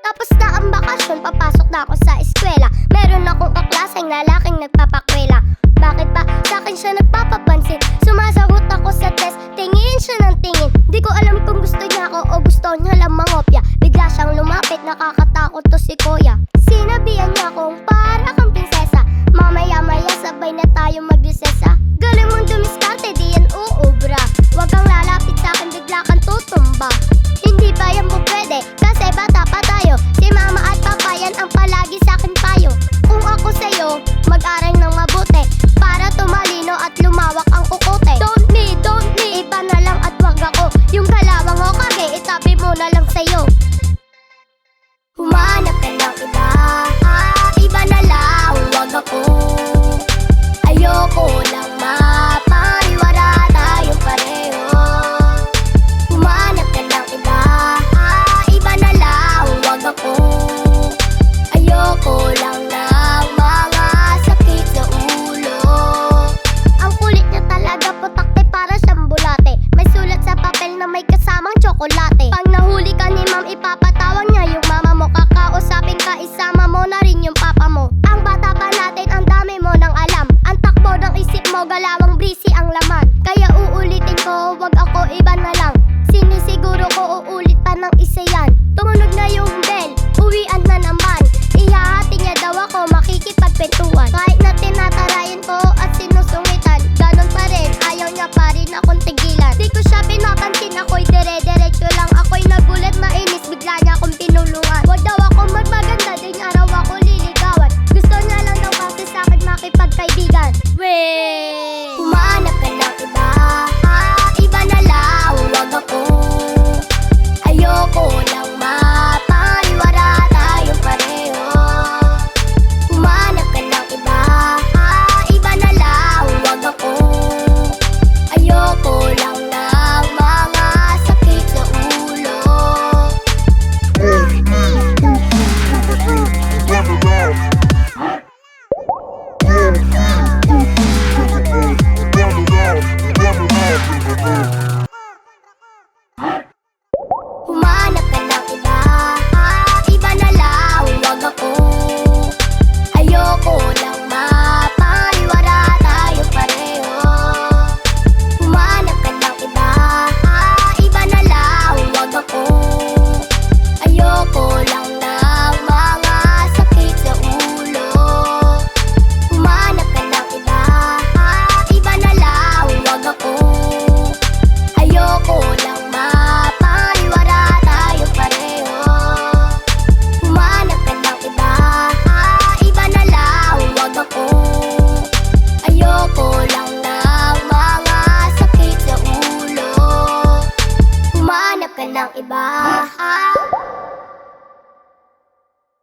Tapos na ang bakasyon, papasok na ako sa eskwela. Meron akong kaklaseng lalaking nagpapakwela. Bakit ba sa'kin siya nagpapapansin? Sumasagot ako sa test, tingin siya ng tingin. Di ko alam kung gusto niya ako o gusto niya lang mangopya. Bigla siyang lumapit, nakakatakot to si kuya. Sinabihan niya akong para kang prinsesa. Mamaya-maya sabay na tayo magresesa. Galing mong dumiskarte, di yan uubra. Huwag kang lalapit sa'kin, bigla kang tutumba. Hindi ba yan po pwede? Kasi bata pa tayo. Si mama at papa yan ang palagi sa'kin payo. Kung ako sa'yo, mag-aral ng mabuti para tumalino at lumawak ang kukote. Don't me, iba na lang at wag ako. Yung kalawang o kage, itabi mo na lang sa'yo. Humanap ka ng iba, iba na lang, wag ako. Ayoko lang mapariwara tayong pareho. Humanap ka ng iba, iba na lang, wag ako. Ayoko lang ng mga sakit sa ulo. Ang kulit niya talaga, putakte para siyang bulate. May sulat sa papel na may kasamang tsokolate. Pag nahuli ka ni ma'am, ipapatawag niya yung mama mo. Kakausapin ka, isama mo na rin yung papa mo. Ang bata pa natin, ang dami mo nang alam. Ang takbo ng isip mo, galawang breezy ang laman. Kaya uulitin ko, wag ako, iba na lang. Sinisiguro ko, uulit pa ng isa yan. Tumunog na yung bell, uwian na naman. Ihahati niya daw ako, makikipagpentuhan. Kahit na tinatarayan ko at sinusungitan, ganon pa rin, ayaw niya pa rin akong tigilan. Di ko siya pinapansin, ako'y dire-diretso lang. Ako'y nagulat, mainis, bigla niya akong pinulungan. Wag daw ako magmaganda, ding araw ako liligawan. Gusto niya lang daw kasi sa'kin makipagkaibigan. Weh! Humanap ka ng iba, iba na lang, wag ako. Ayoko lang mapariwara tayong pareho. Humanap ka ng iba, iba na lang, wag ako. Ayoko lang ng mga sakit sa ulo. Humanap ka ng iba, iba na lang, wag ako. Ayoko lang mapariwara tayong pareho. Humanap ka ng iba, iba na lang, wag ako. Ayoko lang ng mga sakit sa ulo. Humanap ka ng iba, iba na lang, wag ako. Ayoko lang mapariwara tayong pareho. Humanap ka ng iba, iba na lang, wag ako. Ayoko lang ng mga sakit sa ulo. Humanap ka ng iba.